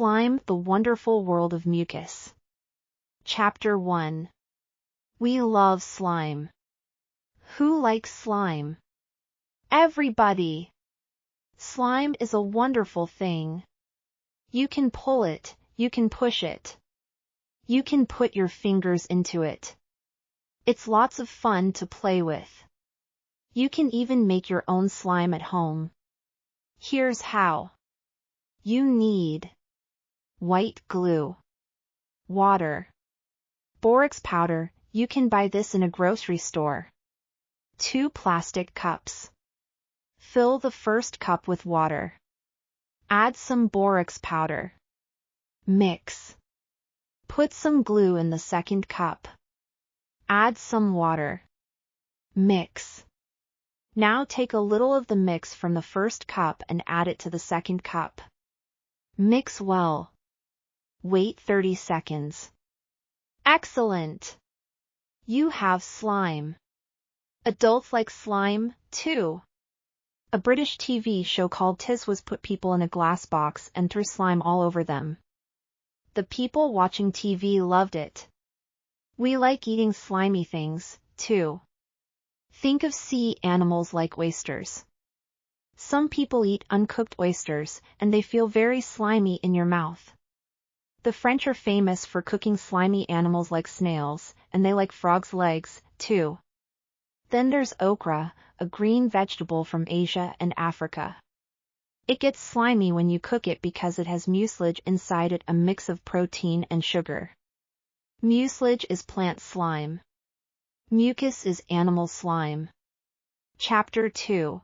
Slime, the Wonderful World of Mucus. Chapter 1. We love slime. Who likes slime? Everybody! Slime is a wonderful thing. You can pull it, you can push it. You can put your fingers into it. It's lots of fun to play with. You can even make your own slime at home. Here's how. You need white glue, water, borax powder, you can buy this in a grocery store, 2 plastic cups. Fill the first cup with water. Add some borax powder. Mix. Put some glue in the second cup. Add some water. Mix. Now take a little of the mix from the first cup and add it to the second cup. Mix well. Wait 30 seconds. Excellent! You have slime. Adults like slime, too. A British TV show called Tis was put people in a glass box and threw slime all over them. The people watching TV loved it. We like eating slimy things, too. Think of sea animals like oysters. Some people eat uncooked oysters, and they feel very slimy in your mouth. The French are famous for cooking slimy animals like snails, and they like frogs' legs, too. Then there's okra, a green vegetable from Asia and Africa. It gets slimy when you cook it because it has mucilage inside it, a mix of protein and sugar. Mucilage is plant slime. Mucus is animal slime. Chapter 2.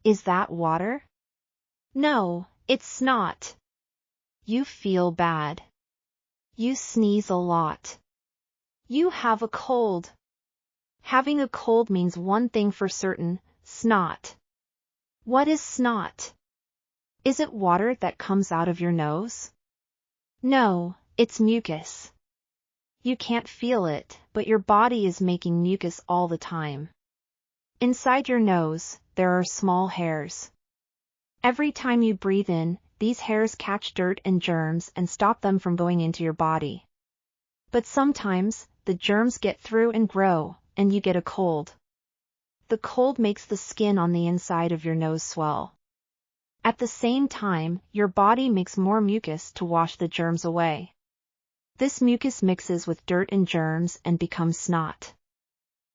Is that water? No, it's snot. You feel bad. You sneeze a lot. You have a cold. Having a cold means one thing for certain, snot. What is snot? Is it water that comes out of your nose? No, it's mucus. You can't feel it, but your body is making mucus all the time. Inside your nose, there are small hairs. Every time you breathe in, these hairs catch dirt and germs and stop them from going into your body. But sometimes, the germs get through and grow, and you get a cold. The cold makes the skin on the inside of your nose swell. At the same time, your body makes more mucus to wash the germs away. This mucus mixes with dirt and germs and becomes snot.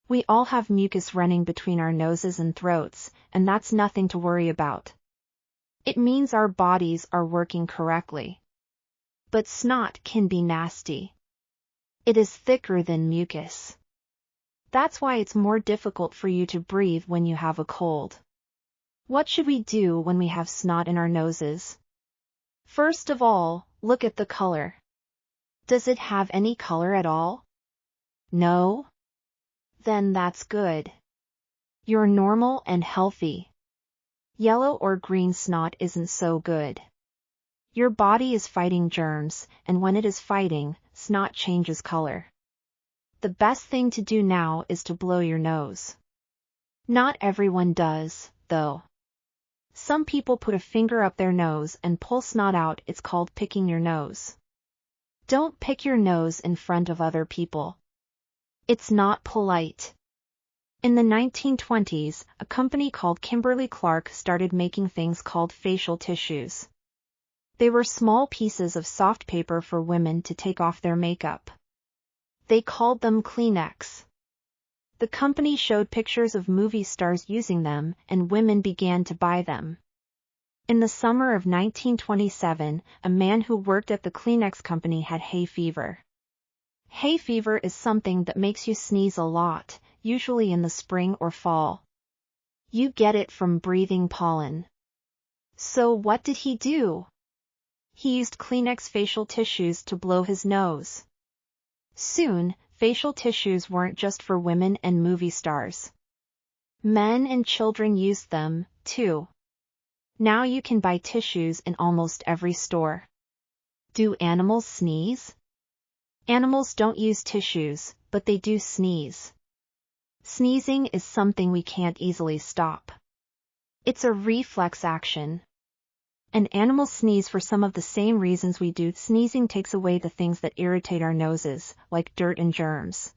We all have mucus running between our noses and throats, and that's nothing to worry about. It means our bodies are working correctly. But snot can be nasty. It is thicker than mucus. That's why it's more difficult for you to breathe when you have a cold. What should we do when we have snot in our noses? First of all, look at the color. Does it have any color at all? No? Then that's good. You're normal and healthy. Yellow or green snot isn't so good. Your body is fighting germs, and when it is fighting, snot changes color. The best thing to do now is to blow your nose. Not everyone does, though. Some people put a finger up their nose and pull snot out. It's called picking your nose. Don't pick your nose in front of other people. It's not polite. In the 1920s, a company called Kimberly-Clark started making things called facial tissues. They were small pieces of soft paper for women to take off their makeup. They called them Kleenex. The company showed pictures of movie stars using them, and women began to buy them. In the summer of 1927, a man who worked at the Kleenex company had hay fever. Hay fever is something that makes you sneeze a lot, usually in the spring or fall. You get it from breathing pollen. So what did he do? He used Kleenex facial tissues to blow his nose. Soon, facial tissues weren't just for women and movie stars. Men and children used them, too. Now you can buy tissues in almost every store. Do animals sneeze? Animals don't use tissues, but they do sneeze. Sneezing is something we can't easily stop. It's a reflex action. And animals sneeze for some of the same reasons we do. Sneezing takes away the things that irritate our noses, like dirt and germs.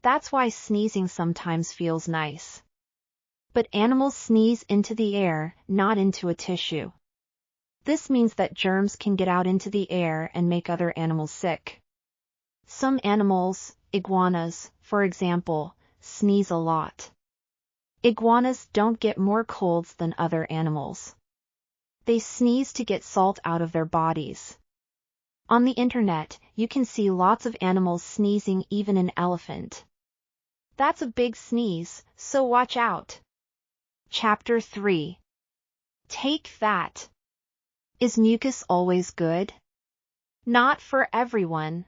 That's why sneezing sometimes feels nice. But animals sneeze into the air, not into a tissue. This means that germs can get out into the air and make other animals sick. Some animals, iguanas, for example, sneeze a lot. Iguanas don't get more colds than other animals. They sneeze to get salt out of their bodies. On the internet, you can see lots of animals sneezing, even an elephant. That's a big sneeze, so watch out. Chapter 3. Take that. Is mucus always good? Not for everyone.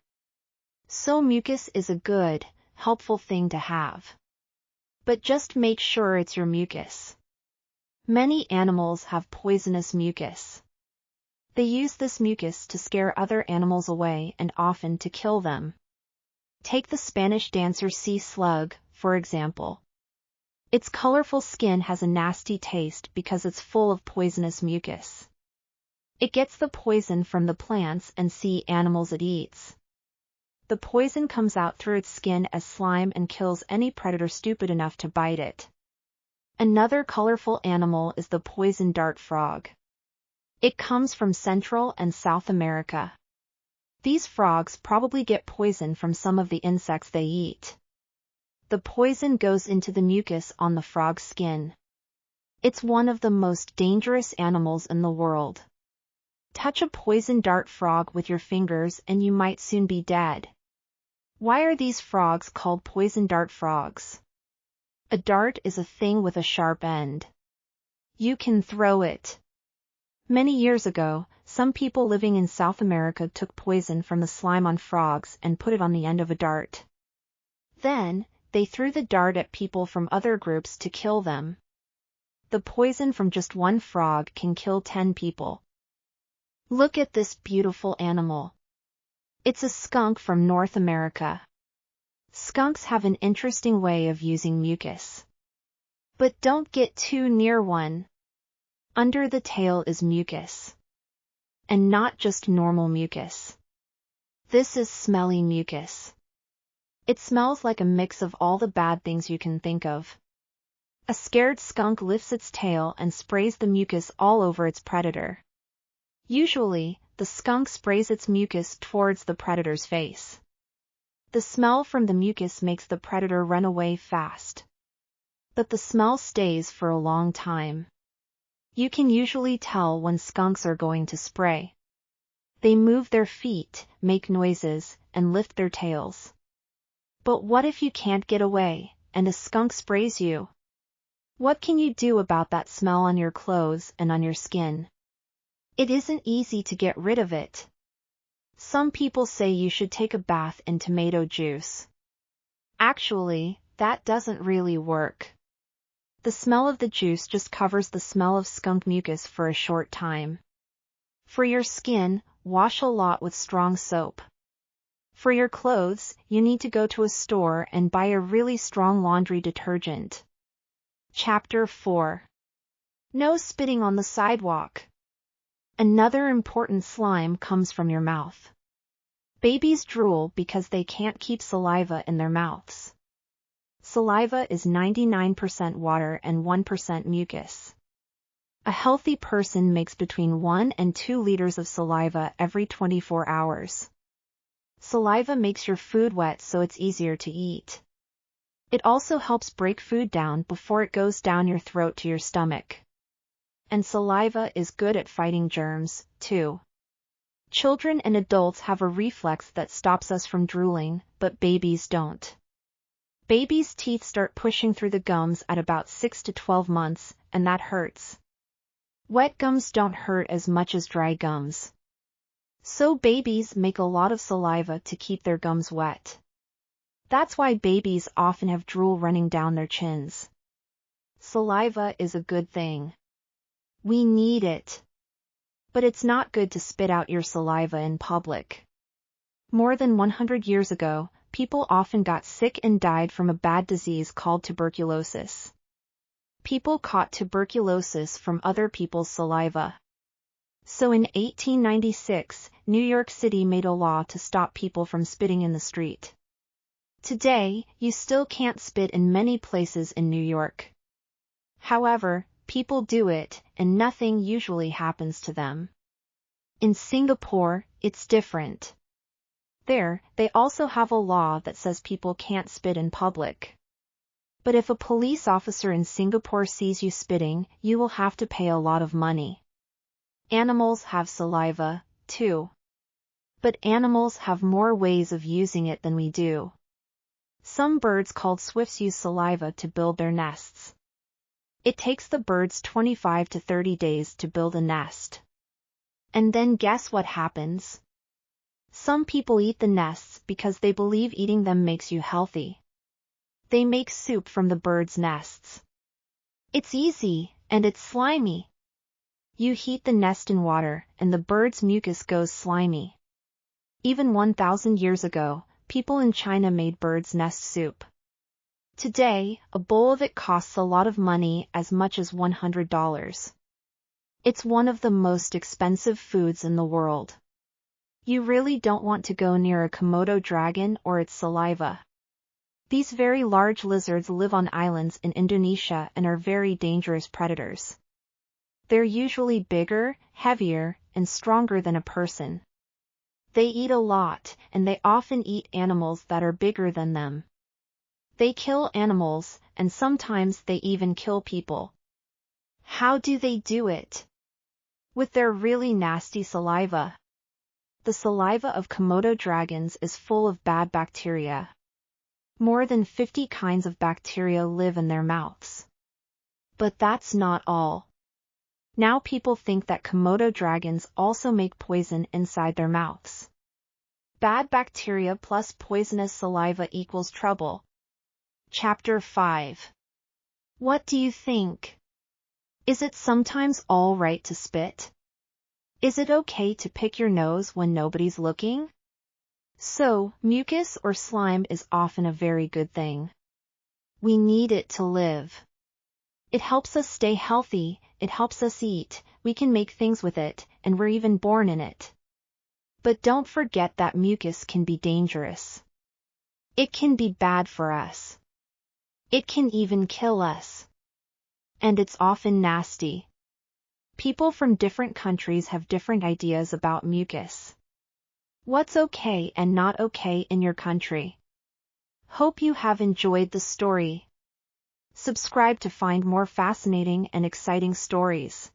So mucus is a good, helpful thing to have. But just make sure it's your mucus. Many animals have poisonous mucus. They use this mucus to scare other animals away and often to kill them. Take the Spanish dancer sea slug, for example. Its colorful skin has a nasty taste because it's full of poisonous mucus. It gets the poison from the plants and sea animals it eats. The poison comes out through its skin as slime and kills any predator stupid enough to bite it. Another colorful animal is the poison dart frog. It comes from Central and South America. These frogs probably get poison from some of the insects they eat. The poison goes into the mucus on the frog's skin. It's one of the most dangerous animals in the world. Touch a poison dart frog with your fingers and you might soon be dead. Why are these frogs called poison dart frogs? A dart is a thing with a sharp end. You can throw it. Many years ago, some people living in South America took poison from the slime on frogs and put it on the end of a dart. Then, they threw the dart at people from other groups to kill them. The poison from just one frog can kill 10 people. Look at this beautiful animal. It's a skunk from North America. Skunks have an interesting way of using mucus. But don't get too near one. Under the tail is mucus. And not just normal mucus. This is smelly mucus. It smells like a mix of all the bad things you can think of. A scared skunk lifts its tail and sprays the mucus all over its predator. Usually, the skunk sprays its mucus towards the predator's face. The smell from the mucus makes the predator run away fast. But the smell stays for a long time. You can usually tell when skunks are going to spray. They move their feet, make noises, and lift their tails. But what if you can't get away, and a skunk sprays you? What can you do about that smell on your clothes and on your skin? It isn't easy to get rid of it. Some people say you should take a bath in tomato juice. Actually, that doesn't really work. The smell of the juice just covers the smell of skunk mucus for a short time. For your skin, wash a lot with strong soap. For your clothes, you need to go to a store and buy a really strong laundry detergent. Chapter 4. No spitting on the sidewalk. Another important slime comes from your mouth. Babies drool because they can't keep saliva in their mouths. Saliva is 99% water and 1% mucus. A healthy person makes between 1 and 2 liters of saliva every 24 hours. Saliva makes your food wet so it's easier to eat. It also helps break food down before it goes down your throat to your stomach. And saliva is good at fighting germs, too. Children and adults have a reflex that stops us from drooling, but babies don't. Babies' teeth start pushing through the gums at about 6 to 12 months, and that hurts. Wet gums don't hurt as much as dry gums. So babies make a lot of saliva to keep their gums wet. That's why babies often have drool running down their chins. Saliva is a good thing. We need it. But it's not good to spit out your saliva in public. More than 100 years ago, people often got sick and died from a bad disease called tuberculosis. People caught tuberculosis from other people's saliva. So in 1896, New York City made a law to stop people from spitting in the street. Today, you still can't spit in many places in New York. However, people do it, and nothing usually happens to them. In Singapore, it's different. There, they also have a law that says people can't spit in public. But if a police officer in Singapore sees you spitting, you will have to pay a lot of money. Animals have saliva, too. But animals have more ways of using it than we do. Some birds called swifts use saliva to build their nests. It takes the birds 25 to 30 days to build a nest. And then guess what happens? Some people eat the nests because they believe eating them makes you healthy. They make soup from the birds' nests. It's easy, and it's slimy. You heat the nest in water, and the bird's mucus goes slimy. Even 1,000 years ago, people in China made bird's nest soup. Today, a bowl of it costs a lot of money, as much as $100. It's one of the most expensive foods in the world. You really don't want to go near a Komodo dragon or its saliva. These very large lizards live on islands in Indonesia and are very dangerous predators. They're usually bigger, heavier, and stronger than a person. They eat a lot, and they often eat animals that are bigger than them. They kill animals, and sometimes they even kill people. How do they do it? With their really nasty saliva. The saliva of Komodo dragons is full of bad bacteria. More than 50 kinds of bacteria live in their mouths. But that's not all. Now people think that Komodo dragons also make poison inside their mouths. Bad bacteria plus poisonous saliva equals trouble. Chapter 5. What do you think? Is it sometimes all right to spit? Is it okay to pick your nose when nobody's looking? So, mucus or slime is often a very good thing. We need it to live. It helps us stay healthy, it helps us eat, we can make things with it, and we're even born in it. But don't forget that mucus can be dangerous. It can be bad for us. It can even kill us. And it's often nasty. People from different countries have different ideas about mucus. What's okay and not okay in your country? Hope you have enjoyed the story. Subscribe to find more fascinating and exciting stories.